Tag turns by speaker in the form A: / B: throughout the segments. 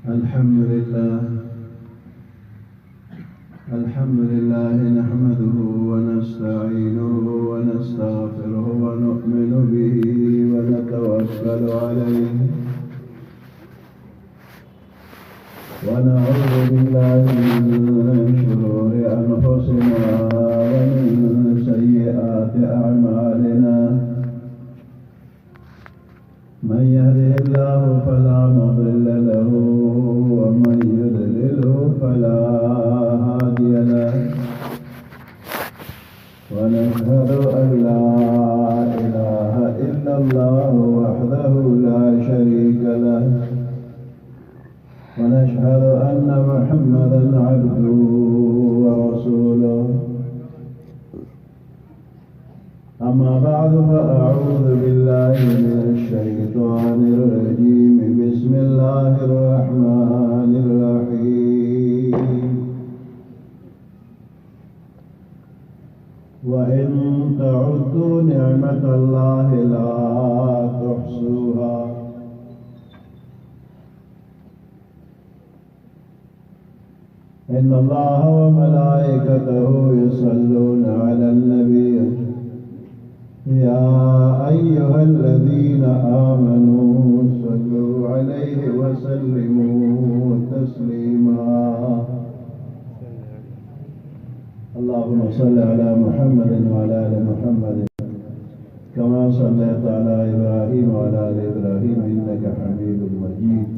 A: الحمد لله نحمده ونستعينه ونستغفره ونؤمن به ونتوكل عليه ونعوذ بالله من شرور أنفسنا ومن سيئات أعمالنا من يهده الله فلا مضل له ومن يضلله فلا هادي له ونشهد أن لا إله إلا الله وحده لا شريك له ونشهد أن محمدا عبده ورسوله أما بعد فأعوذ بالله من الشيطان الرجيم بسم الله الرحمن الرحيم وإن تعدوا نعمة الله لا تحصوها إن الله وملائكته يصلون على النبي يا أيها الذين آمنوا صلوا عليه وسلموا تسليما اللهم صل على محمد وعلى آل محمد كما صليت على إبراهيم وعلى آل إبراهيم إنك حميد مجيد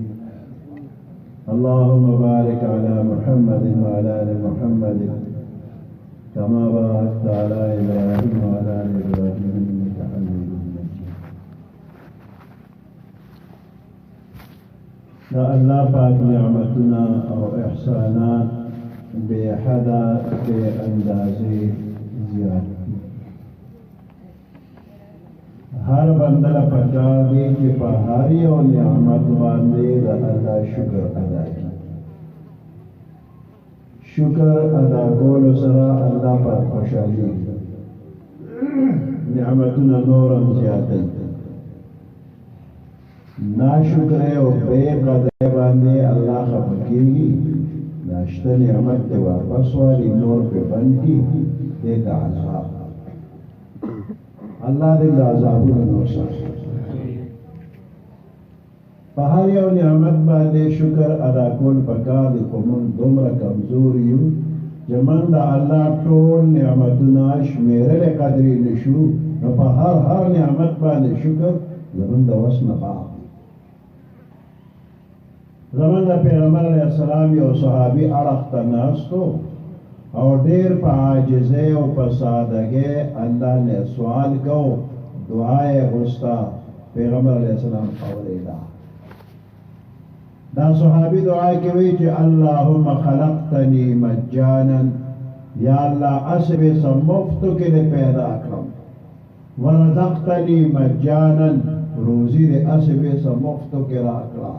A: اللهم بارك على محمد وعلى آل محمد كما باركت على إبراهيم وعلى آل إبراهيم إنك حميد مجيد. يا الله پاک نعمتنا او احسانات بے حدا بے اندازے زیاد ہر بندہ پتا دی کہ پہاری اور نعمت باندے دا اللہ شکر ادا کی شکر ادا کول سرا اللہ پر خوشحالی نعمتنا نورم زیادہ ناشکر او بے قدر باندے اللہ خفقیگی ناشتہ نعمت دے واپس والی نور پہ بند کی دے دا عذاب اللہ دے دا عذابون نور سا پہاڑی او نعمت باندے شکر ادا کول پکار دی قمون دمر کمزوریو جمن دا اللہ ٹول نعمتنا شمیرل قدری نشو نو پا ہر نعمت باندے شکر زمن دا وسن باق زمن دا پیغمبر علیہ السلام یو صحابی ارخت ناستو اور دیر پا عاجزے و پا سادگے اللہ نے سوال کو دعائے غستا پیغمبر علیہ السلام قولیلا دا صحابی دعا کوي چې اللهم خلقتني مجانا یا الله اسب سمفتو کې دې پیدا کړم ورزقتني مجانا روزي دې اسب سمفتو کې راکړه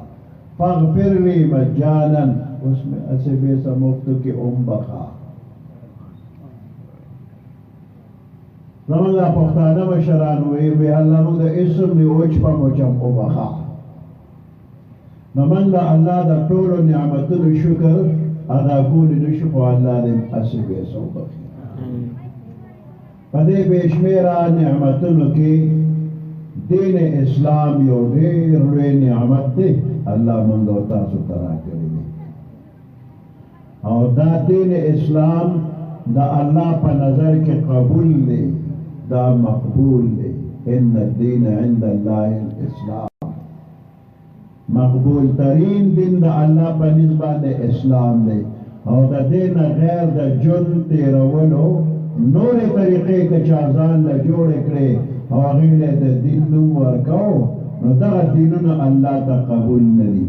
A: فاغفر لي مجانا اس میں اسب سمفتو کې بخا زمونږ پښتانه مشران وی الله موږ د اسم دی اوچ په موچم بخا نمن دا اللہ دا طول و نعمتن شکر ادا کول نشق و اللہ دے اسب صوبت پدے بیشمیرہ نعمتن کی دین اسلام یو دیر روی نعمت دے اللہ منگو تاسو ترا کرے اور دا دین اسلام دا اللہ پا نظر کے قبول دے دا مقبول دے ان الدین عند اللہ الاسلام مقبول ترین دن دا اللہ پا نسبت اسلام دے اور دا دین غیر دا جن تیرولو نور طریقے کا چازان دا جوڑ کرے اور غیر دا دین نو ورکاو نو دا دیننا اللہ تا قبول ندی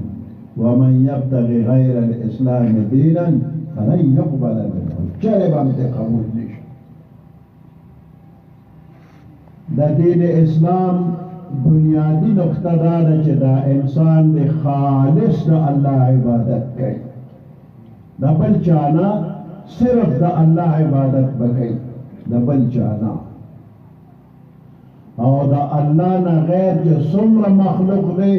A: ومن یبتغی غیر الاسلام دینا فلن یقبل منه چلے بانتے قبول نشو دا دین اسلام بنیادی نقطہ دار ہے دا انسان دے خالص دا اللہ عبادت کئی دا بل چانا صرف دا اللہ عبادت بکئی دا بل چانا اور دا اللہ نا غیر جو سمر مخلوق دے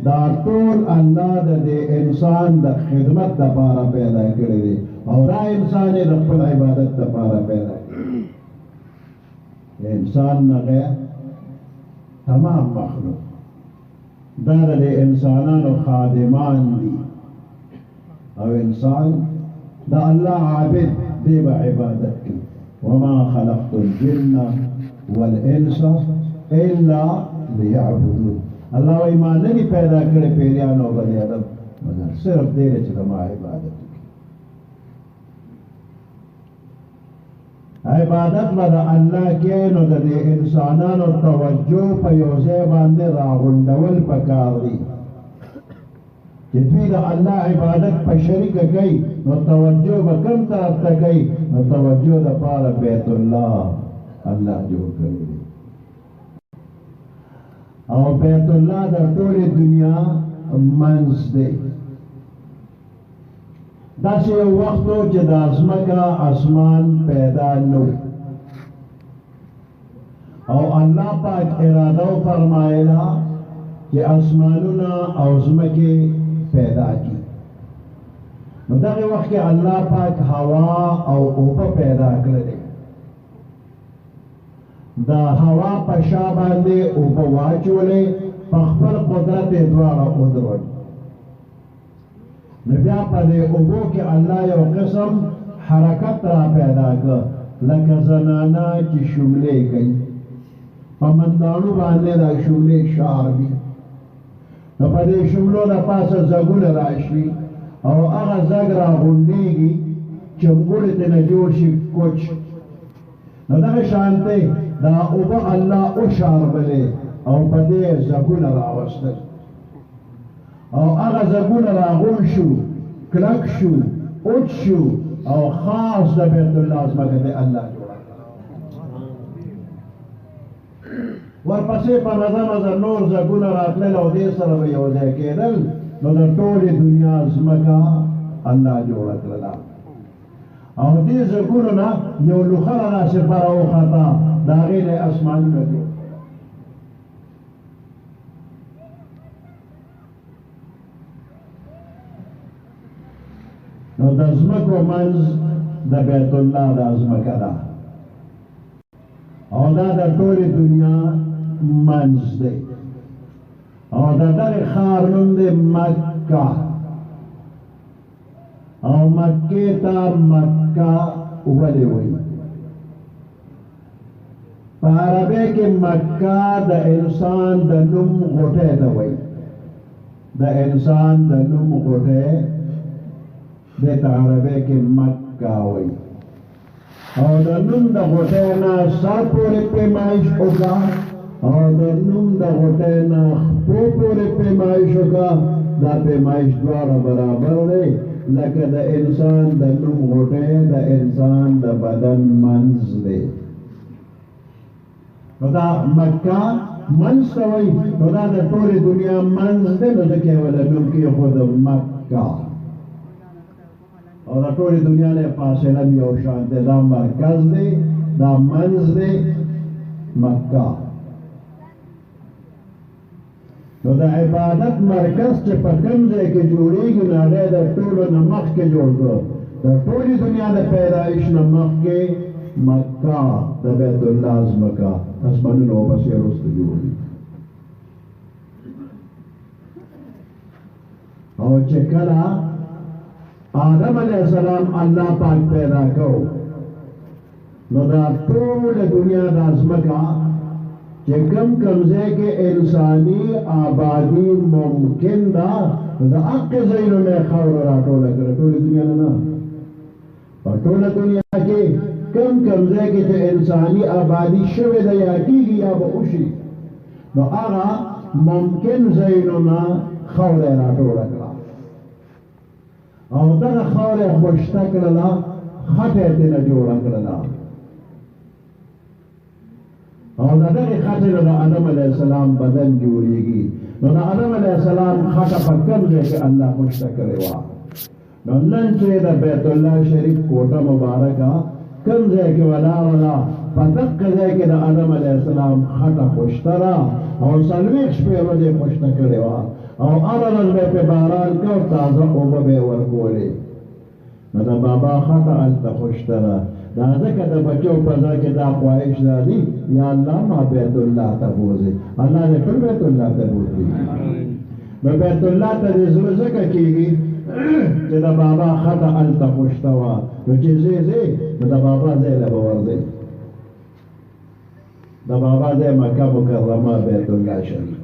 A: دا ټول الله د انسان د خدمت لپاره پیدا کړی دی او دا انسان یې د خپل عبادت لپاره پیدا کړی انسان نه غیر تمام مخلوق دا د انسانانو خادمان دي او انسان دا الله عابد دی به عبادت کوي وما خلقت الجن والانس الا ليعبدون الله وی ما نه دي پیدا کړی پیریان او بني آدم مگر صرف دې چې ما عبادت وکړي عبادت به د الله کې نو د انسانانو توجه په یو ځای باندې راغونډول پکار دي چې دوی د الله عبادت په شریکه کوي نو توجه به کوم طرف ته کوي نو توجه د پاره بیت الله الله جوړ کړی دی او بیت الله د ټولې دنیا منځ دی داسې یو وخت و چې د ځمکه اسمان پیدا نه او الله پاک اراده وفرمایله چې اسمانونه او ځمکې پیدا کی نو دغه وخت کې الله پاک هوا او اوبه پیدا کړل دا هوا په شا باندې اوبه واچولې په خپل قدرت یې دواړه ودرول نو بیا په دې اوبو کې الله یو قسم حرکت را پیدا کړ لکه زنانه چې شملې کوي په منداڼو باندې دا شملې شار وي نو په دې شملو د پاسه زګونه راشي او هغه زګ را غونډېږي چمګوړې ترې جوړ شي کوچ نو دغه شانته دا اوبه الله او شاربلې او په دې زګونه راوستل او هغه زګونه راغون شو کلک شو اوچ شو او خاص د بیت الله ځمکه دی الله جوړه ورپسې په نظر نور زګونه راتلل او دې سره به یو ځای کېدل نو د ټولې دنیا ځمکه الله جوړه کړله او دې زګونو نه یو لوخره راسې په راوخته د هغې نه اسمانونه جوړ نو د ځمکو منځ د بیت الله د ځمکه ده او دا د ټولې دنیا منځ دی او د دغې ښار نوم دی مکه او مکې ته مکه ولې وایي په عربۍ کې مکه د انسان د نوم غوټۍ ته وایي د انسان د نوم غوټۍ دې ته عربۍ کې مکه وایي او د نوم د غوټۍ نه سر پورې پیمایش وکړه او د نوم د غوټۍ نه خپو پورې پیمایش وکړه دا پیمایش دواړه برابر دی لکه د انسان د نوم غوټۍ د انسان د بدن منځ دی نو دا مکه منځ ته وایي نو دا د ټولې دنیا منځ دی نو ځکه یې وله نوم کېښود مکه او دا ټولې دنیا نه فاصله یو شان دی دا مرکز دی دا منځ دی مکه نو د عبادت مرکز چې په کوم ځای کې جوړېږي نو هغه د ټولو نه مخکې جوړ کړ د ټولې دنیا د پیدایش نه مخکې مکه د بیت الله ځمکه اسمانونه ورپسې وروسته جوړ دي او چې کله آدم علیہ السلام الله پاک پیدا کو نو دا ټول دنیا د ځمکه چې کم ځای کې انساني آبادی ممکن ده د حق ځایونو نه خاوره راټوله کړه ټولې دنیا نه په ټوله دنیا کې کم ځای کې چې انساني آبادی شوې ده یا کېږي یا به وشي نو هغه ممکن ځایونو نه خاوره راټوله کړه او دغه خاوره خوشته کړله خټه یې ترېنه جوړه کړله او د دغې خټې نه د آدم علیه السلام بدن جوړېږي نو د آدم علیه السلام خټه په کوم ځای کې الله خوشته کړې وه نو نن چې د بیت الله شریف کوټه مبارکه کوم ځای کې ولاړه ده په دغه ځای کې د آدم علیه السلام خټه خوشته ده او څلوېښت شپې ورځې خوشته کړې وه او ارز به په باران کو تازه اوبه به ورکولې. نو د بابا خطا هلته خوشتره دا ځکه د بچو په ځای کې دا خواهش راځي یا الله ما بیت الله ته بوځي. الله دې ټول بیت الله ته بوځي. نو بیت الله ته دې زړه ځکه کېږي چې د بابا خطا هلته خوشته وه. نو چې ځې نو د بابا ځای له به ورځئ. د بابا ځای مکه مکرمه بیت الله شریف.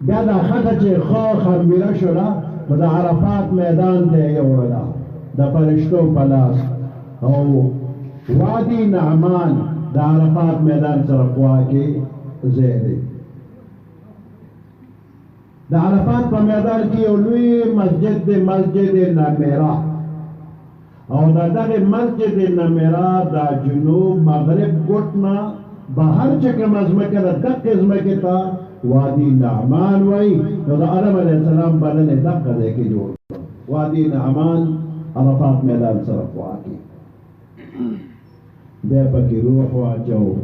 A: بیا دا خطه چې ښه خربیره شوله نو د عرفات میدان ته یې یوړله د فرشتو په لاس. او وادي نعمان د عرفات میدان سره خوا کې ځای دی. د عرفات په میدان کې یو لوی مسجد دی، مسجد نمیرا. او دا دغه مسجد نمیرا دا جنوب مغرب ګوټ نه بهر چې کومه ځمکه ده دقې ځمکې ته وادي نعمان وای. نو د آدم علیه السلام بلنې دقه ځای کې جوړ کړ. وادي نعمان عرفات میدان سره خوا کې. بیا پکې روح واچو،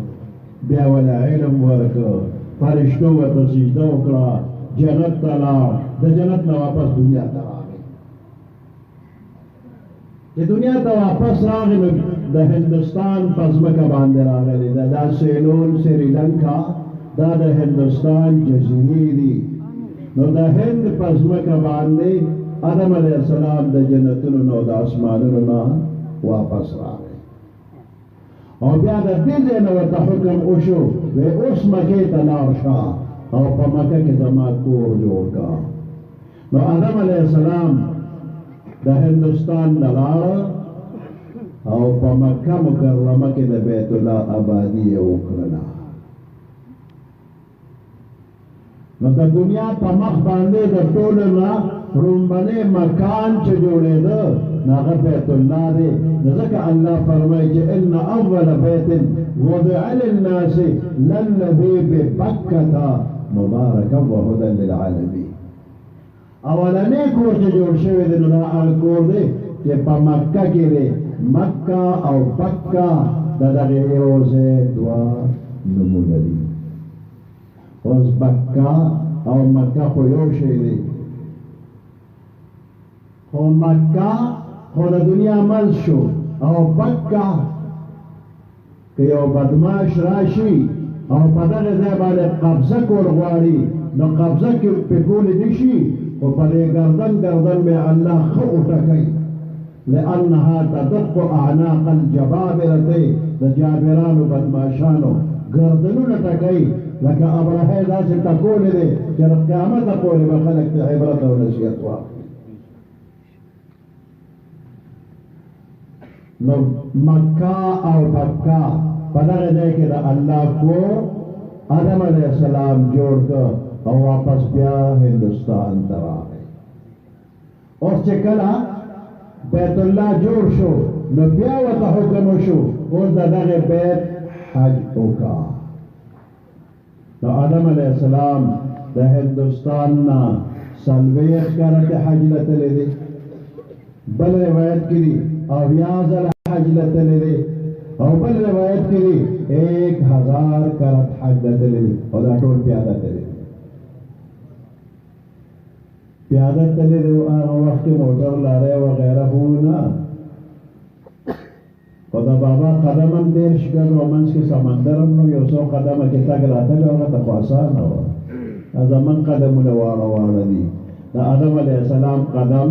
A: بیا ولا علم ورکړ، فرشتو ورته سجده وکړه، جنت ته لاړ، د جنت نه واپس دنیا ته راغی. چې دنیا ته واپس راغی نو د هندوستان په ځمکه باندې راغلی ده. دا سیلون سریلنکا دا د هندوستان جزیرې دي. نو د هند په ځمکه باندې آدم علیه السلام د جنتونو نه او د اسمانونو نه واپس راغی. او بیا د دې ځای نه ورته حکم وشو وی اوس مکې ته لاړ شه او په مکه کې زما کور جوړ کړه. نو آدم علیه السلام د هندوستان نه لاړه او په مکه مکرمه کې د بیت الله آبادي یې وکړله. نو د دنیا په مخ باندې د ټولو نه لومړنی مکان چې جوړېده نو هغه بیت الله دی. نو ځکه الله فرمایي چې ان اول بیت وضع للناس للذي ببکة مبارکا وهدى للعالمین. اولنی کور چې جوړ شوی دی نو دا هغه کور دی چې په مکه کې دی. مکه او بکه د دغې یو ځای دوه نومونه دي. اوس بکه او مکه خو یو شی دی، خو مکه خو د دنیا منځ شو او بکه که یو بدماش راشي او په دغه ځای باندې قبضه کول غواړي نو قبضه کې پې کولی نه شي، خو په دې ګردن به الله ښه وټکوي. لأنها تدق اعناق الجبابرة د جابرانو بدماشانو ګردنونه ټکوي لکه ابرهه داسې ټکولې دی چې د قیامته پورې به خلک ته عبرت او نصیحت واخلي. نو مکه او بکه په دغه ځای کې د الله کور آدم علیه السلام جوړ کړ او واپس بیا هندوستان ته راغی. اوس چې کله بیت الله جوړ شو نو بیا ورته حکم وشو اوس د دغه بیت حج وکړه. نو آدم علیه السلام د هندوستان نه 40 کرته حج له تللی دی. بل روایت کې دي 80 حج له تللی دی او بل روایت کې دي 1000 کرت حج له تللی دی او دا ټول پیاده تللی دی. پیاده تللی دی او هغه وخت کې موټر لارې وغیره خو نه. او د بابا قدم هم تېر شګل او منځ کې سمندر هم نو یو څو قدمه کې تګ راتګ هغه ته خو اسانه وه. زمون قدمونه واړه دي. د آدم علیه السلام قدم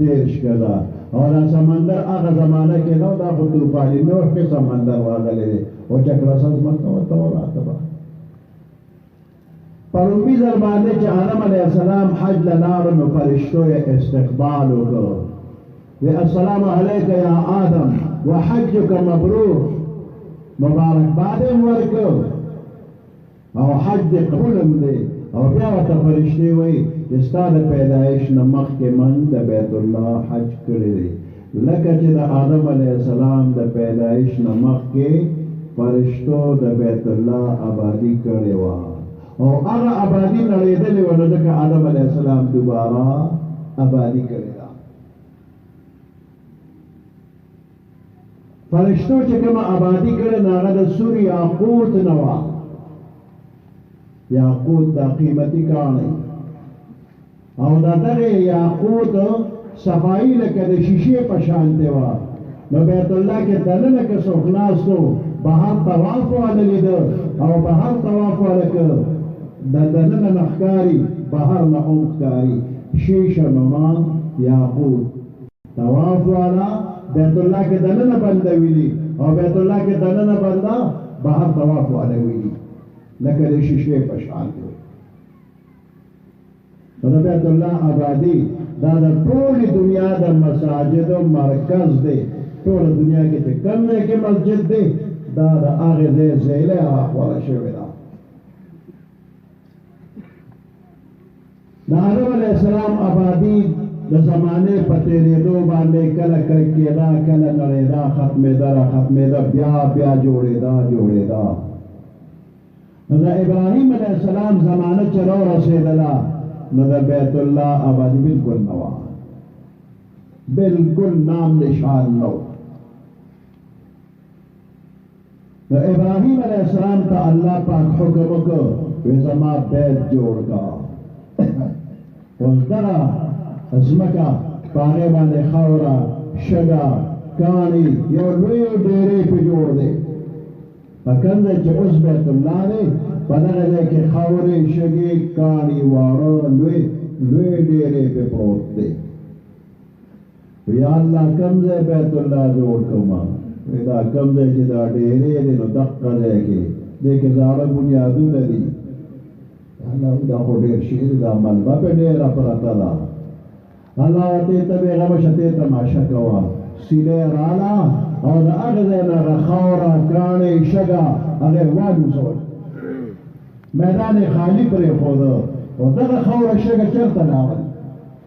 A: 10 شګله او دا سمندر هغه زمانه کې نو دا خو طوفاني نوح کې سمندر راغلی دی او چکرسه ځمکه ورته وراته وه. په لومړي ځل باندې چې آدم علیه السلام حج له لاړو نو فرشتو یې استقبال وکړ. وی السلام علیک یا آدم وحجک مبرور. مبارکباد یې ورکړ او حج دې قبول هم دی. او بیا ورته فرشتې وایي چې ستا د پیدایش نه مخکې من د بیت الله حج کړی دی لکه چې د آدم علیه السلام د پیدایش نه مخکې فرشتو د بیت الله آبادي کړې وه او هغه آبادي نړېدلې وه نو ځکه آدم علیه السلام دوباره آبادي کړې ده. فرشتو چې کومه آبادي کړې نو هغه د سور یاقوت نه وه یاقوت دا قیمتی کانی او دا دغه یاقوت صفائی لکه د شیشې په شان دی وا نو بیت الله کې دننه که څوک ناستو بهر طواف والا لیده او بهر طواف والا که د دننه نه ښکاري بهر نه هم ښکاري شیشه نما یاقوت طواف والا بیت الله کې دننه بنده ویلي او بیت الله کې دننه بنده بهر طواف والا ویلي لکه د شیشې په شان دی نو بیت الله آبادی دا د ټولې دنیا د مساجدو مرکز دی ټول دنیا کې چې کوم ځای کې مسجد دی دا د هغې ځای زیلی راخوره شوې ده د آدم علیه السلام آبادي د زمانې په تېرېدو باندې کله کېده کله نړېده ختمېده را ختمېده بیا جوړېده نو د ابراهیم علیه السلام زمانه چې رسېدله نو د بیت الله آبادی بالکل نوا بالکل نام نشان نو نو ابراهیم علیہ السلام تا اللہ پاک حکم کو وی زما بیت جوڑ کا وزدرا ازمکا پانے باندے خورا شگا کانی یو لوی ڈیرے پہ جوڑ دے پکندے چه اس بیت اللہ دے پدغه ځای کې خاورې شګې کاڼي واړه لوی ډېرې پې پروت دی یا الله کوم ځای بیت الله جوړ کړم دا کوم ځای چې دا ډېرې دی نو دقه ځای کې دې کې زاړه بنیادونه دي الله دا خو ډېر شي دا ملبه پې ډېره پرته ده الله ورته ته بېغمه شه ته تماشه کوه سیلې راله او د هغه ځای نه هغه خاوره کاڼې شګه هغې والوزول میدان خالی پرې خوده او دغه خاوره شګه چېرته لاړل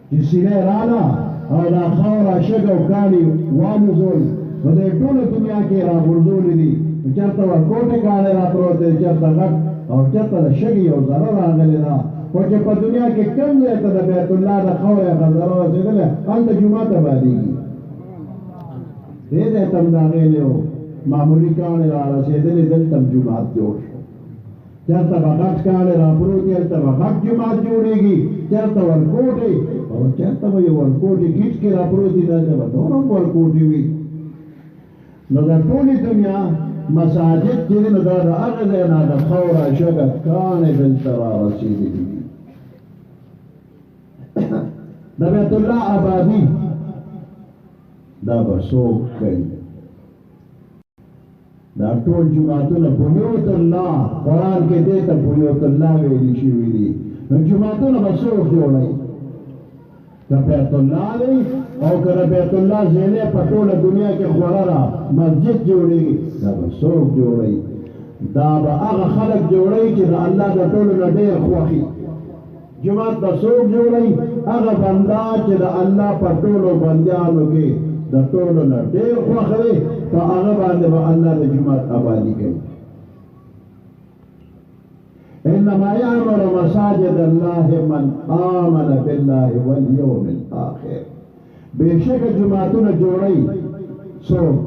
A: چې سیلې راله او دا خاوره شګه او کاڼي والوزول نو د ټوله دنیا کې راغورځولې دي چېرته ورکوټې کاڼې راپروت دی چېرته غټ او چېرته د شګې یو ذره راغلې ده خو چې په دنیا کې کوم ځای ته د بیت الله د خاورې هغه ذره رسېدلې هلته جومات آبادېږي دې ځای ته هم د هغې نه معمولي کاڼې را رسېدلې دلته هم جومات جوړ شو چېرته به غټ کاڼې راپروت دي هلته به غټ جومات جوړېږي چېرته ورکوټې او چېرته به یو ورکوټې ګیټ کې راپروت دي دلته به نور هم ورکوټې وي نو د ټولې دنیا مساجد چې دي نو دا د هغه ځای نه د خاوره شګه کاڼې دلته را رسېدلي دي د بیت الله آبادي دا به څوک کوي دا ټول جماعتونه بیوت الله قرآن کې دې ته بیوت الله ویلي شوي دي نو جماعتونه به څوک جوړوي که بیت الله دی او که د بیت الله ځینې په ټوله دنیا کې خوره ده مسجد جوړېږي دا به څوک جوړوي دا به هغه خلک جوړوي چې د الله د ټولو نه ډېر خوښي جماعت به څوک جوړوي هغه بنده چې د الله په ټولو بندیانو کې د ټولو نه ډېر خوښ دی په هغه باندې به الله د جومات آبادي کوي انما یعمر مساجد الله من آمن بالله والیوم الاخر بېشکه جوماتونه جوړوي څوک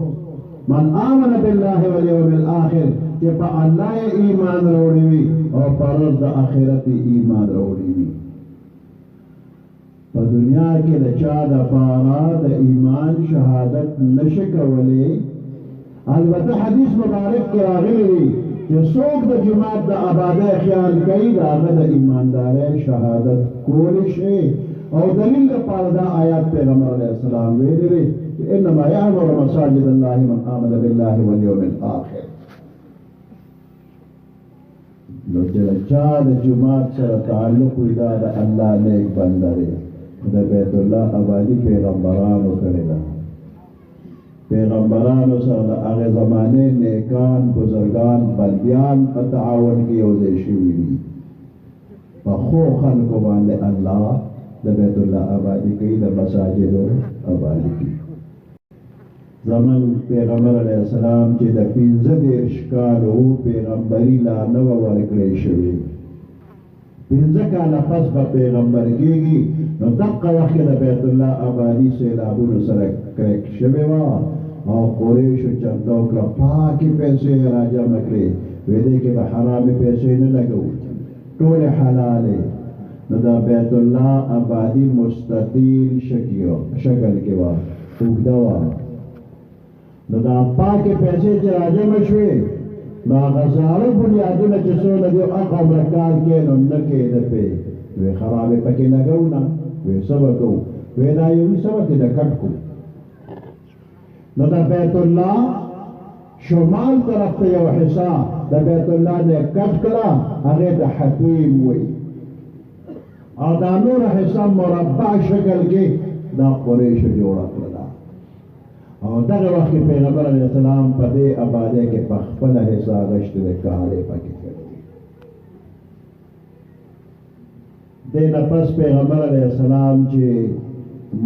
A: من آمن بالله والیوم الاخر چې په الله یې ایمان راوړی وي او په ورځ د آخرت یې ایمان راوړی وي په دنیا کې د چا دپاره د ایمان شهادت نشي کولی البته حدیث مبارک کې راغلی دی چې څوک د جومات د آبادۍ خیال کوي د هغه د ایماندارۍ شهادت کولی شي او دلیل لپاره دا آیات پیغمبر علیه السلام ویلی دی چې انما یعمر مساجد الله من آمن بالله والیوم الاخر نو چې چا د جومات سره تعلق وي دا د الله نیک بنده دی د بیت الله آبادي پیغمبرانو کړې ده پیغمبرانو سره د هغې زمانې نیکان بزرگان بندیان په تعاون کې یو ځای شوي دي په ښو خلکو باندې الله د بیت الله آبادي کوي د مساجدو آبادي کوي زمون پیغمبر علیه السلام چې د 15 کالو پیغمبري لا نه وه ورکړی شوې 15 کاله پس به پیغمبر کېږي نو دقه وخت کې د بیت الله آبادي سیلابونو سره کرک شوې وه او قریشو چنده وکړه پاکې پیسې یې راجمع کړې ویې دې کې به حرامې پیسې نه لګوو ټول حلاله نو دا بیت الله آبادی مستطیل شکل کې و اوږده وه نو دا پاکې پیسې چې راجمع شوې نو هغه زاړه بنیادونه چې څونه دي هغه عمره کار کې نو نه کېده پې وی خرابې پکې لګو نه وی څه به کوو وی دا یو څه به ترې کټ کړو نو دا بیت الله شمال طرف ته یو حصه د بیت الله نه کټ کړه هغې ته حتویم وایي او دا نور حصہ مربع شکل کې دا قریشو جوړه کړله او دغه وخت کې پیغمبر علیه السلام په دې آبادۍ کې په خپله حصه اخیستې ده کار یې پکې کړی دې نه پس پیغمبر علیه السلام چې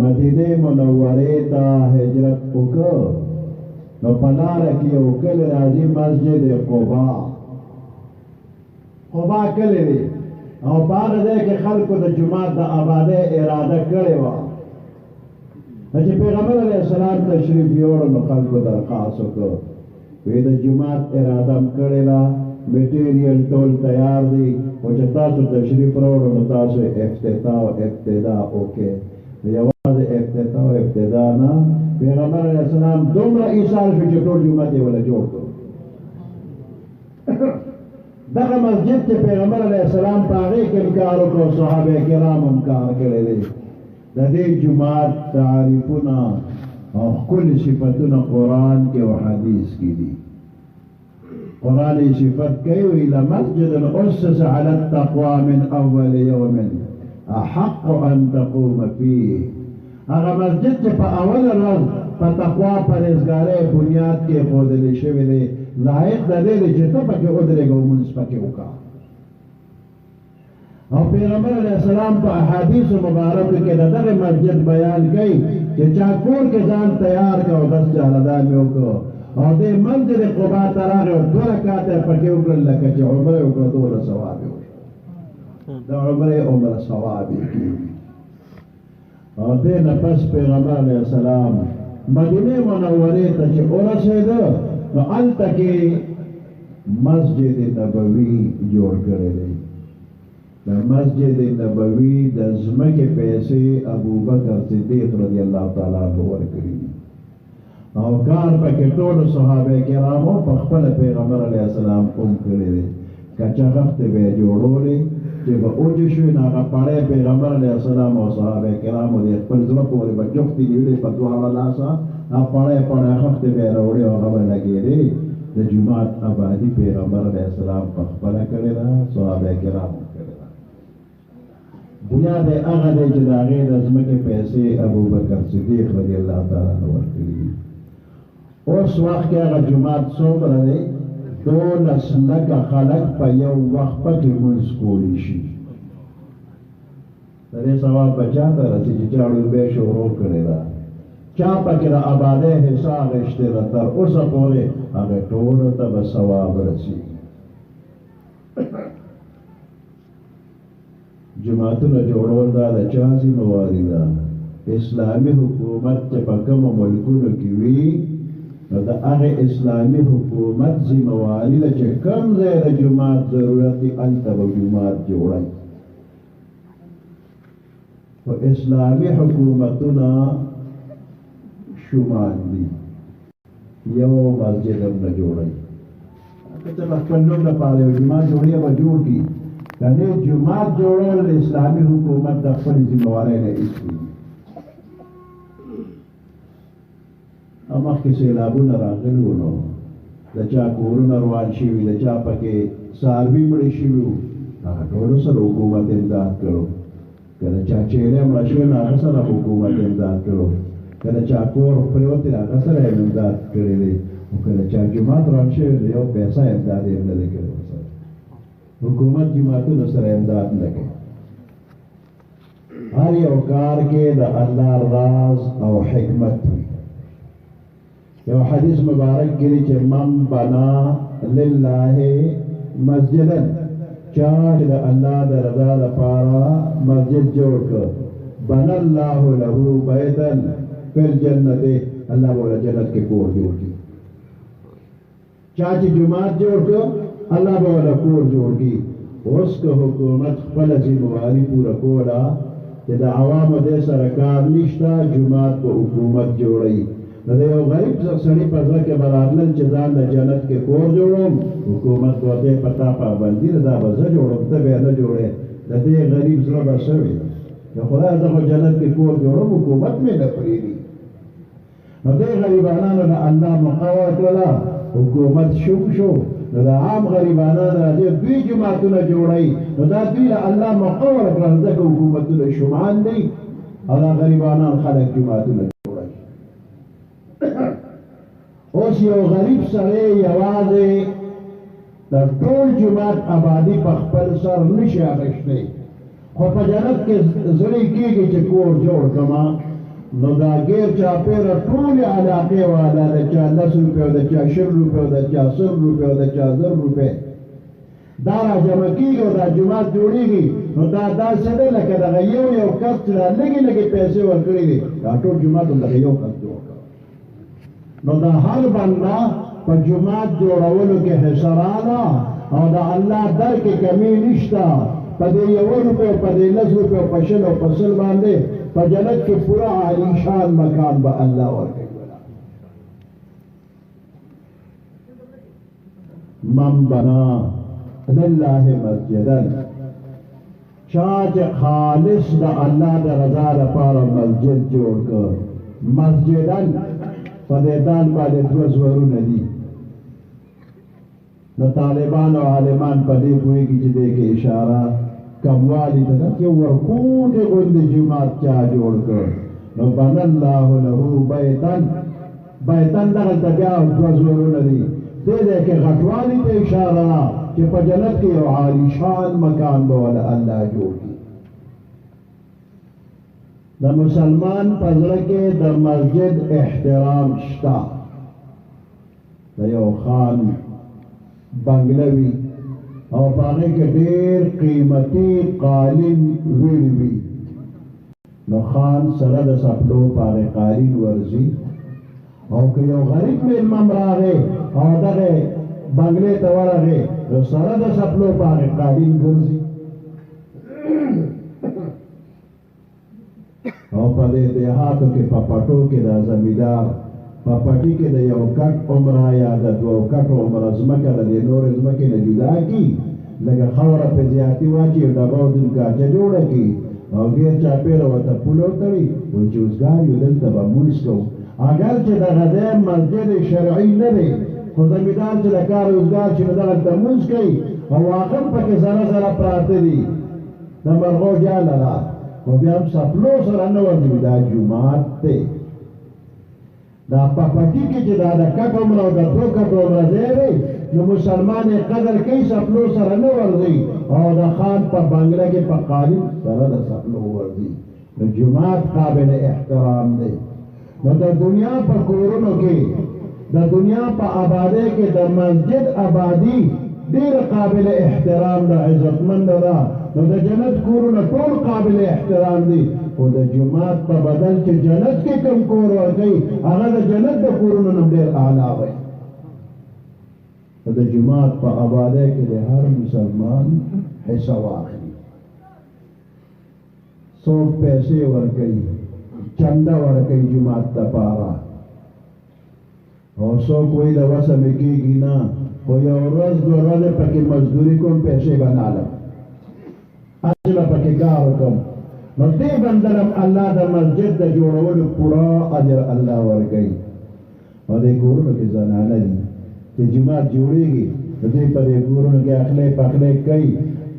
A: مدینې منورې ته هجرت وکړ نو په لاره کې یو کلی راځي مسجد قبا کلی دی او باغ دې کې خلکو د جمعات د آبادۍ اراده کړې وه چې پیغمبر علیه السلام تشریف یوړ نو خلکو درخواست وکړ وی د جمعات اراده م کړې ده میټیریل ټول تیار دی او چې تاسو تشریف راوړو نو تاسو افتتاح او ابتدا وکړئ یوازې افتتاح او ابتدا نه پیغمبر علیه السلام دومره ایثار شو چې ټول جومات یې وله جوړ کړ دغه مسجد چې پیغمبر علیه السلام په هغې کې کار وکړو صحابه کرام هم کار کړی دی د دې جومات تعریفونه او ښکلي صفتونه قرآن کې او حدیث کې دي قرآن یې صفت کوي وی لمسجد اسس علی التقوى من اول یوم احق ان تقوم فيه هغه مسجد چې په اوله ورځ په تقوا پرهیزګارۍ بنیاد کې ښودلی شوی دی لایق د دې دی چې ته پکې ودرېږه او لمونځ پکې وکړه او پیغمبر علیه السلام په احادیثو مبارکو کې د دغه مسجد بیان کوي چې چا کور کې ځان تیار کړه او بس چهارده مې وکړو او دې مسجد قبا ته راغی او دوه رکعته یې پکې وکړل لکه چې عمره یې وکړه دومره ثواب یې وشو د عمره ثواب یې کېږي او دې نه پس پیغمبر علیه السلام مدینې منورې ته چې ورسېده نو هلته کې مسجد نبوي جوړ کړی دی د مسجد نبوي د ځمکې پیسې ابوبکر صدیق رضی الله تعالی عنه ورکړي او کار پکې ټولو صحابه کرامو په خپله پیغمبر علیه السلام هم کړی دی کچه غفتې به یې جوړولې چې به اوجې شوې نو هغه پړی پیغمبر علیه السلام او صحابه کرامو د خپل زړه پورې به جفتې نیولې په دواړه لاسه هغه پړی غفتې به یې راوړې او هغه به لګېدې د جومات آبادي پیغمبر علیه السلام په خپله کړې ده صحابه کرامو کړې ده بنیاد یې هغه دی چې د هغې د ځمکې پیسې ابوبکر صدیق رضی الله تعالی عنه ورکړي دي اوس وخت کې هغه جومات څومره دی 12 لکه خلک په یو وخت پکې لمونځ کولی شي د دې ثواب به چا ته رسي چې چا ډوډۍ شروع کړې ده چا پکې د آبادۍ حصه اخیستې ده تر اوسه پورې هغې ټولو ته به ثواب رسېږي جوماتونه جوړول دا د چا ذمهواري ده اسلامي حکومت چې په کومو ملکونو کې وي نو د هغې اسلامي حکومت ذمهواري ده چې کوم ځای د جومات ضرورت دی هلته به جومات جوړی خو اسلامي حکومتونه شومان دي یو مسجد هم نه جوړی که ته به خپل نوم لپاره یو جومات جوړی به جوړ کړي کنه جومات جوړول د اسلامي حکومت د خپلې ذمهوارۍ نه ایستي مخکې سیلابونه راغلي وو نو د چا کورونه روان شوي د چا پکې څاروي مړه شوي وو هغه ټولو سره حکومت امداد کړو که د چا چیرې مړه شوې نو هغه سره حکومت امداد کړو که د چا کور پرېوتی هغه سره یې امداد کړی دی او که د چا جومات روان شوی نو یو پیسه امداد یې نه دی کړی ورسره حکومت جوماتونو سره امداد نه کوي هر یو کار کې د الله راز او حکمت وي یو حدیث مبارک کې چې من بنا لله مسجدا چا چې د الله د رضا لپاره مسجد جوړ کړ بنا الله له بیتا فی الجنت الله به جنت کې کور جوړ کړي چا چې جومات جوړ کړ الله به له کور جوړ کړي اوس که حکومت خپل ذمہواری پوره کوله چې د عوامو دې سره کار نشته جومات په حکومت جوړوي نو د یو غریب سړي په زړه کې به راتلل چې ځان د جنت کې کور جوړوم حکومت به ورته په تا پابندي ده دا به زه جوړوم ته به یې نه جوړې د دې غریب زړه به څه وي د خدای زه خو جنت کې کور جوړوم حکومت مې نه پرېږدي نو دې غریبانانو نه الله مقاومه کړله حکومت شوم شو نو د عام غریبانانو راځي دوی جوماتونه جوړوي نو دا دوی له الله مقاومه کړل ځکه حکومتونه شومان دي او دا غریبانان خلک جوماتونه جوړوي اوس یو غریب سړی یوازې د ټول جومات آبادي په خپل سر نشي اخیستی خو په جنت کې زړی کېږي چې کور جوړ کړم نو دا غیر چاپیره ټولې علاقې والا د چا 10 روپۍ او د چا 20 روپۍ او د چا 100 روپۍ او د چا 1000 روپۍ دا راجمع کېږي او دا جومات جوړېږي نو دا داسې دی لکه دغه یو کس چې دا لږې لږې پیسې ورکړي دي دا ټول جومات هم دغه یو کس جوړ کړ نو دا هر بنده په جومات جوړولو کې حصه راغله او د الله در کې کمی نشته په دې 1 روپۍ په دې 10 روپۍ په 100 او په 100 باندې په جنت کې پورا عالیشان مکان به الله ورکوي من بنا لله مسجدا چا چې خالص د الله د رضا لپاره مسجد جوړ کړ مسجدن په دې دال باندې 2 زورونه دي نو طالبان او عالمان په دې پوهېږي چې دې کې اشاره کموالی ته چې ورکوټې غوندې جومات چا جوړ کړ نو بنا الله له بیتن دغلته بیا 2 زورونه دي دې ځای کې غټوالي ته اشاره ده چې په جنت کې یو عالیشان مکان به وله الله جوړ کړي د مسلمان په زړه کې د مسجد احترام شته د یو خان بنګله وي او په هغې کې ډېر قیمتي قالین ویړي وي نو خان سره د څپلو په هغې قالین ورځي او که یو غریب مېلمه هم راغی او دغې بنګلې ته ورغی نو سره د څپلو په هغې قالین ګرځي او په دې دیهاتو کې په پټو کې د زمیندار په پټي کې د یو کټ عمره یا د 2 کټو عمره ځمکه د دې نورې ځمکې نه جدا کړي لکه خاوره په زیاتي واچي او ډبه او دلکاچه جوړه کړي او غیر چاپېره ورته پولو تړي وایي چې اوسګار یو دلته به مونځ کوو اگر چې دغه ځای مسجد شرعي نه دی خو زمیندار چې د کار روزګار چې نو دغلته مونځ کوي او هغه هم پکې زره پراته دي د مرغو جاله ده خو بیا هم څپلو سره نه ورځي دا جومات دی دا په پټي کې چې دا د کټ عمره او د 2 کټ عمره ځای دی نو مسلمان یې قدر کوي څپلو سره نه ورځي او د خان په بنګله کې په قالین سره د څپلو ورځي نو جومات قابل احترام دی نو د دنیا په کورونو کې د دنیا په آبادۍ کې د مسجد آبادي ډېر قابل احترام ده عزتمند ده نو د جنت کورونه ټول قابل احترام دي خو د جومات په بدل چې جنت کې کوم کور ورکوي هغه د جنت د کورونو نه ډېر اعلی وي د جومات په آبادۍ کې د هر مسلمان حصه واخلي څوک پیسې ورکوي چنده ورکوي جومات دپاره او څوک وایي د وسه مې کېږي نه خو یو ورځ 2 ورځې پکې مزدوري کوم پیسې به نه الم هسې به پکې کار وکړم نو دې بنده هم الله د مسجد د جوړولو پوره اجر الله ورکوي او دې کورونو کې زنانه دي چې جومات جوړېږي د دې په دې کورونو کې اخلی پخلی کوي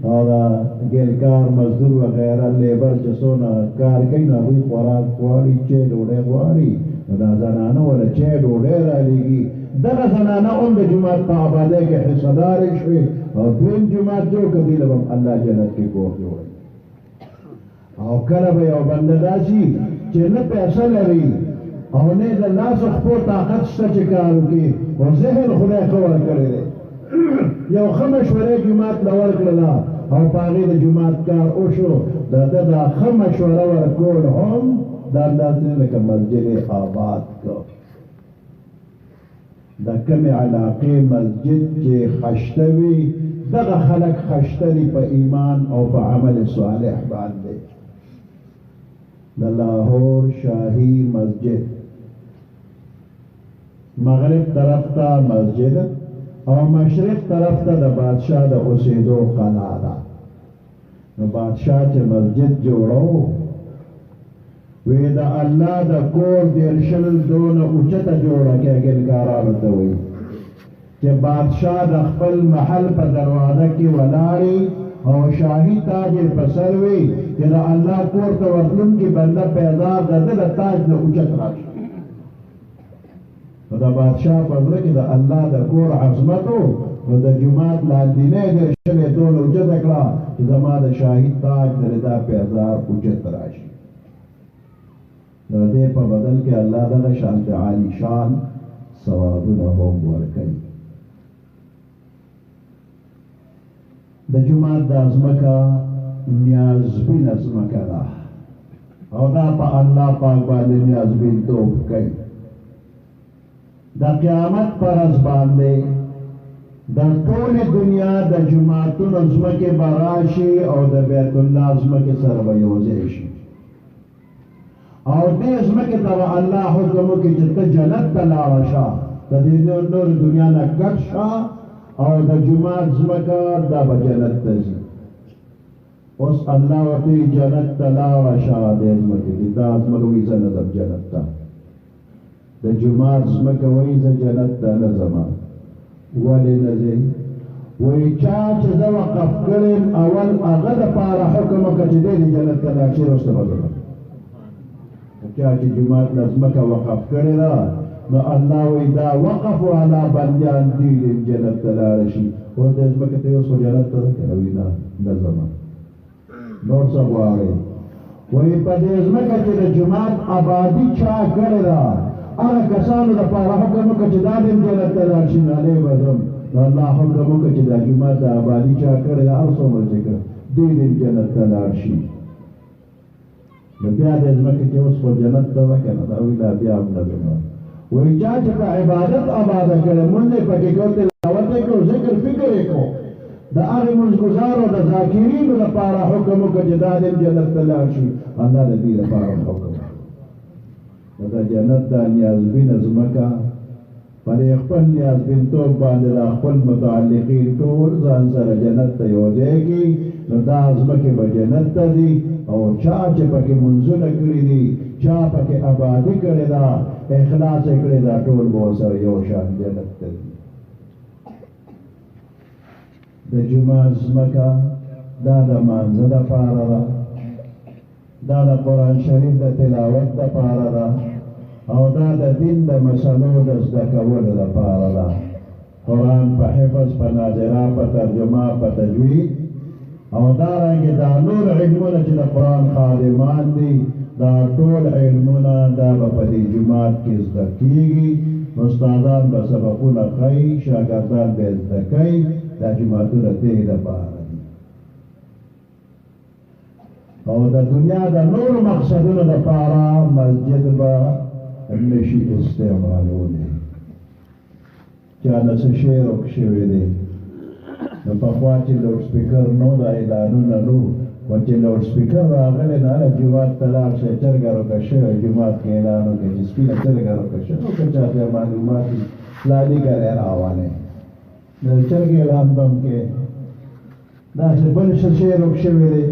A: او دا ګلکار مزدور وغیره لیبر چې څونه کار کوي نو هغوی خوراک غواړي چای ډوډۍ غواړي نو دا زنانه وله چای ډوډۍ رالیږي دغه زنانه هم د جومات په آبادۍ کې حصه دارې شوې او دویم جومات جوړ کړه دوی له به الله جنت کې کور جوړوي او کله به یو بنده داسي چې نه پیسه لري او نه د لاس خپو طاقت شته چې کار وکړي او ذهن خدای ښه ورکړی دی یو ښه مشورې جومات له ورکړله او په هغې د جومات کار وشو د ده دا ښه مشوره ورکول هم دا داسې لکه مسجد آباد کړ د کمې علاقې مسجد چې خشته وي دغه خلک خشته دي په ایمان او په عمل صالح باندې. د لاهور شاهي مسجد مغرب طرف ته مسجد او مشرق طرف ته د بادشاہ د اوسېدو قلعه ده. نو بادشاہ چې مسجد جوړو وی د الله د کور دیرشل دونه اوچته جوړه کې ګلګارانو ته وایي چې بادشاہ د خپل محل په دروازه کې ولاړی او شاهي تاج په سر وي چې د الله کور ته ورتلونکي بنده پیدا د ده د تاج نه اوچت راشي. نو د بادشاہ په زړه کې د الله د کور عظمت و نو د جومات لاندینۍ درشلې دونه اوچته کړه چې زما د شاهي تاج د رضا پیدا اوچت راشي. د دې په بدل کې الله دغه شان د عالی شان ثوابونه هم ورکوي. د جومات دا ځمکه نیازبینه ځمکه ده او دا په الله پاک باندې نیازبینتوب کوي. د قیامت پر ورځ باندې د ټولې دنیا د جوماتونو ځمکې به راشي او د بیت الله ځمکې سره به یوځای شي او دې ځمکې ته به الله حکم وکړي چې ته جنت ته لاړه شه، د دې نور دنیا نه کټ شه او د جومات ځمکه دا به جنت ته ځي. اوس الله ورته جنت ته لاړه شه، دې ځمکې دې دا ځمکه وایي زه نه ځم جنت ته، د جومات ځمکه وایي زه جنت ته نه ځم. ولې نه ځې؟ وایي چا چې زه وقف کړم اول هغه دپاره حکم وکړه چې دی دې جنت ته لاړ شي، وروسته به ځم. چا چې جومات نه ځمکه وقف کړې ده نو الله وایي دا وقف والا بندیان دي جنت ته لاړه شي. اوس دې ځمکې ته اوس خو جنت ته ده که نه وایي نه ځم. نور څه غواړې؟ وایي په دې ځمکه چې د جومات آبادي چا کړې ده هغه کسانو دپاره حکم وکړه چې دا دې جنت ته لاړ شي، نالې به ځم. نو الله حکم وکړه چې دا جومات د آبادي چا کړې ده هر څومره چې کړه دې دې جنت ته لاړ شي. نو بیا دې ځمکې چې اوس خو جنت ته ده که نه دا وایي دا بیا هم نه ځم. وایي چا چې په عبادت آباده کړې مونځ یې پکې کړو، تلاوت یې کړو، ذکر فکر یې کړو، د هغې مونځګزارو د ذاکرینو لپاره حکم وکړه چې دا دې جنت ته لاړ شي. الله د دې لپاره حکم وکړه د جنت دا نیازبینه ځمکه په دې خپل نیازبینتوب باندې د خپل متعلقین ټول ځان سره جنت ته یوځای کړي. نو دا ځمکې به جنت ته ځي او چا چې پکې منځونه کړي دي، چا پکې آبادي کړې ده، اخلاص یې کړی دا ټول به ورسره یو شان جنت ته ځي. د جومات ځمکه دا د مانځه دپاره ده، دا د قرآن شریف د تلاوت دپاره ده او دا د دین د مسلو د زده کولو دپاره ده. قرآن په حفظ، په ناظره، په ترجمه، په تجوید او دارنګې دا نور علمونه چې د قرآن خادمان دي دا ټول علمونه دا به په دې جومات کې زده کېږي. استادان به سبقونه ښیي، شاګردان به یې زده کوي. دا جوماتونه دې دپاره دي او د دنیا د نورو مقصدونو دپاره مسجد به نشي استعمالولی. چا نه څه شی روک شوی دی. نو پخوا چې لوډ سپیکر نو دا اعلانونه نو و چې لوډ سپیکر راغلی نو هله جومات ته لاړ شئ چرګه روکه شوی جومات کې اعلان وکړي چې سپینه چرګه روکه شوی نو که چا ته معلومات وي فلاني ګری راوالی د چرګې اعلان به هم کې داسې بل څه شی روک شوی دی.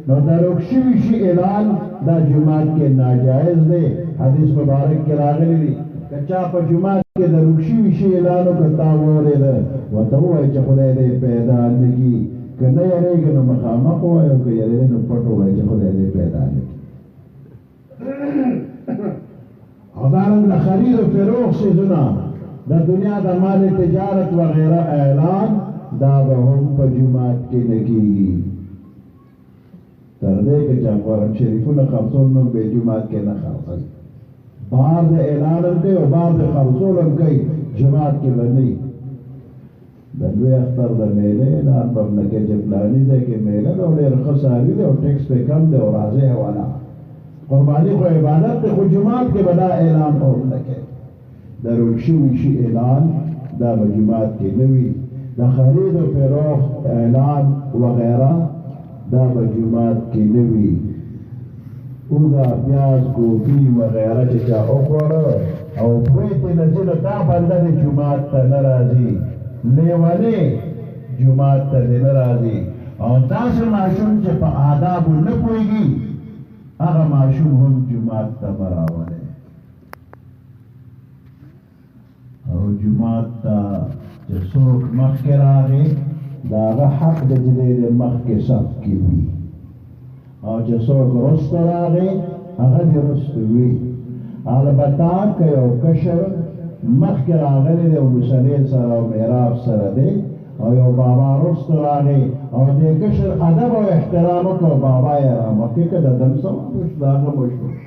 A: نو دا روک شوي شي اعلان دا جومات کې ناجایز دی. حدیث مبارک کې راغلی دی که چا په جومات کې د روک شوي شي اعلان وکړه تا واورېده ورته ووایه چې خدای دې پیدا نه کړي، که نه یېرېږې نو مخامخ ووایه او که یېرېدې نو پټ ووایه چې خدای دې پیدا نه کړي. او دارنګه د خرید و فروغ څیزونه د دنیا د مال تجارت وغیره اعلان دا به هم په جومات کې نه کېږي. تر دې که چا قرآن شریفونه خرڅول نو به جومات کې نه خرڅوي. بهر د اعلان هم کوي او بهر د خرڅول هم کوي، جومات کې به نه وي. د لوی اختر د میلې اعلان به هم نه کوي چې فلاني ځای کې میله ده او ډېر ښه څاروي دی او ټکس پې کم دی او راځئ حواله. قرباني خو عبادت دی خو جومات کې به دا اعلان هم نه کوي. د روک شوي شي اعلان دا جماعت کی نوی دا خرید و فروخت اعلان وغیرہ دا جماعت کی نوی اوگا پیاز گوبی وغیرہ چچا اخوڑا او پویتی نزل دا بندہ دی جماعت تا نرازی لیوانے جماعت تا نرازی او داس معشوم چه پا آدابو نپویگی اغا معشوم هم جماعت تا براوانے او جماعت تا چه سوک مخ کے راگے دا اغا حق دا جدید مخ کے صف کی ہوئی او چه سوک رست راگے اغا دی رست ہوئی البتا که یو کشر مخ کے راگلے دے او مسلح سر او محراب سر دے او یو بابا رست راگے او دے کشر ادب و احترام کو بابا یرام وکی که دا دم سمانوش دا اغا مشوش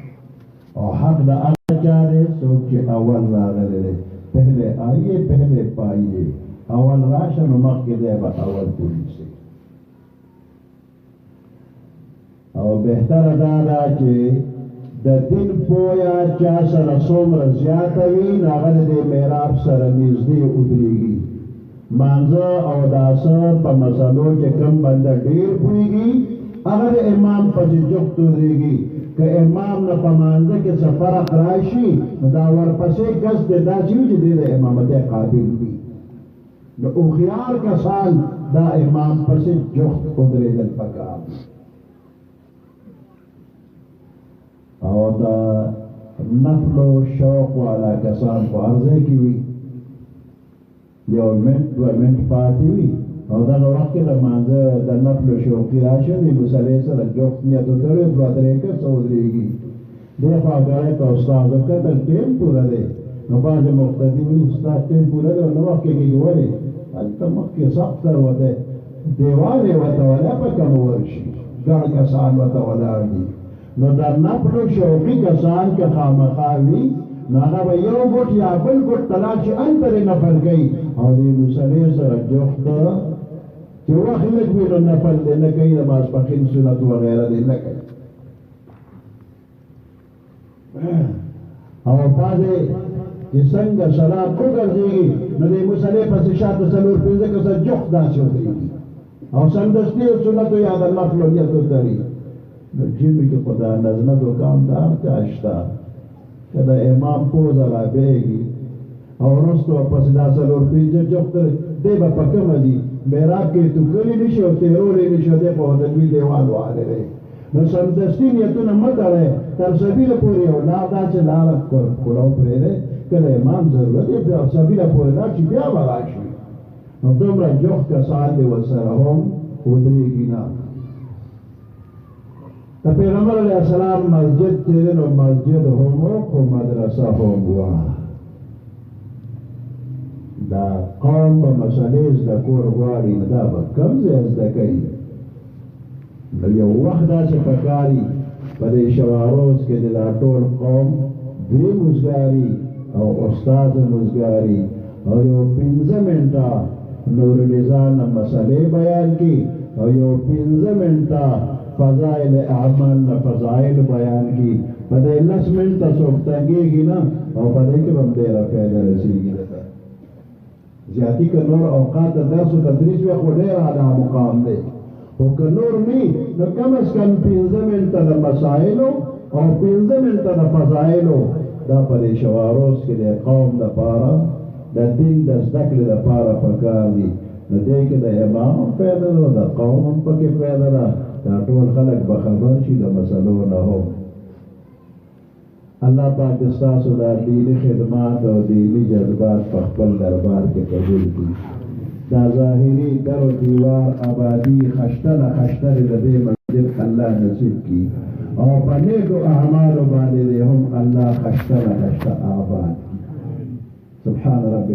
A: او حق دا اغا چارے سوک چه اول راگلے دے پہلے آئیے پہلے پائیے اول راشن و مخ کے دے با اول پولی سے او بہتر دادا چے دا دن پویا چا سر سومر زیادوی ناغل دے میراب سر نیزدی ادریگی مانزا او داسر پا مسلو چے کم بندہ دیر پویگی اگر امام پا جگت ادریگی کہ امام نا پمانزہ کے سفر اقرائشی دا ورپسے کس دے دا چیو جی دے امامت قابل بھی نو اخیار کا سال دا امام پسے جخت قدرے دل پکا او دا نفل و شوق والا کسان کو عرضے کی ہوئی یو منٹ دو منٹ پاتی ہوئی او دا وقت دا مانزه دا نفل شوقی راشد دی مسئلے سر جوخت نیتو تره دو ادریکر سودریگی دیکھو اگرے تو استاذ کتل ٹیم پورا دے نو باز مقتدی ہوئی استاذ ٹیم پورا دے نو وقت کی گوری انتا مکی سختر و دے دیوانے و تولا پا کم ورشی گڑ کسان و تولا دی نو دا نفل شوقی کسان کے خامخاوی ناغا با یو گوٹ یا بل گوٹ تلاشی انتر نفل گئی او دی مسئلے سر جوخت کہ وقت لگ بھی نو نفل دے نکئی نماز پاکین سنت وغیرہ دے نکئی او پازے کہ سنگ صلاة کو گرزے گی نو دے مسئلے پس شاعت سلور پیزے کسا جوخت داسی ہو دے گی او سندستی و سنتو یاد اللہ فلولیتو تری نو جیمی کی خدا نظمت و کام دار چاشتا کہ دا امام پوز علا بے گی او رستو پس دا سلور پیزے جوخت دے با پکم دی میراب کے تو کلی نشو تیرولی نشو دے پا دلوی دیوالو آلے رہے نو سمدستی نیتو نمت رہے تر سبیل پوری اولادا سے لالک کلاو پرے رہے کہ امام ضرورت ہے سبیل پوری دا چی بیا براشی نو دومرا جوخت کا سال دے وسرہم خودری گینا تا پیغمبر علیہ السلام مسجد تیرن و مسجد ہومو کو مدرسہ ہوموا دا قوم با مسئلیز دا کور غواری دا با کم زیز دا کئی یو وقت دا سے پکاری پا دے شواروز کے دا طول قوم دے مزگاری او استاد مزگاری او یو 15 منٹا نور نظام مسئلے بیان کی او یو 15 منٹا فضائل اعمال فضائل بیان کی پا دے 10 منٹا سوکتنگی گی نا او پا دے کہ بم دے رفیدہ رسی گی لتا زیادی که نور اوقات درس و تدریس و خودیر آدھا مقام دے و که نور می نو کم از کم 15 منتا دا مسائلو او 15 منتا دا فضائلو دا پا شواروز که دے قوم دا پارا دا دین دا زدکل دا پارا پکار دی نو دے که دا امام پیدا دا دا قوم پاکی پیدا دا طول خلق بخبر شی دا مسئلو نهو اللہ پاک استاسو دا دینی خدمات و دینی جذبات پخپل دربار کے قبول کی دا ظاہری در و دیوار آبادی خشتن خشتن دے مسجد اللہ نصیب کی اور پنیک و اعمال و باندے دے ہم اللہ خشتن خشتن آباد سبحان رب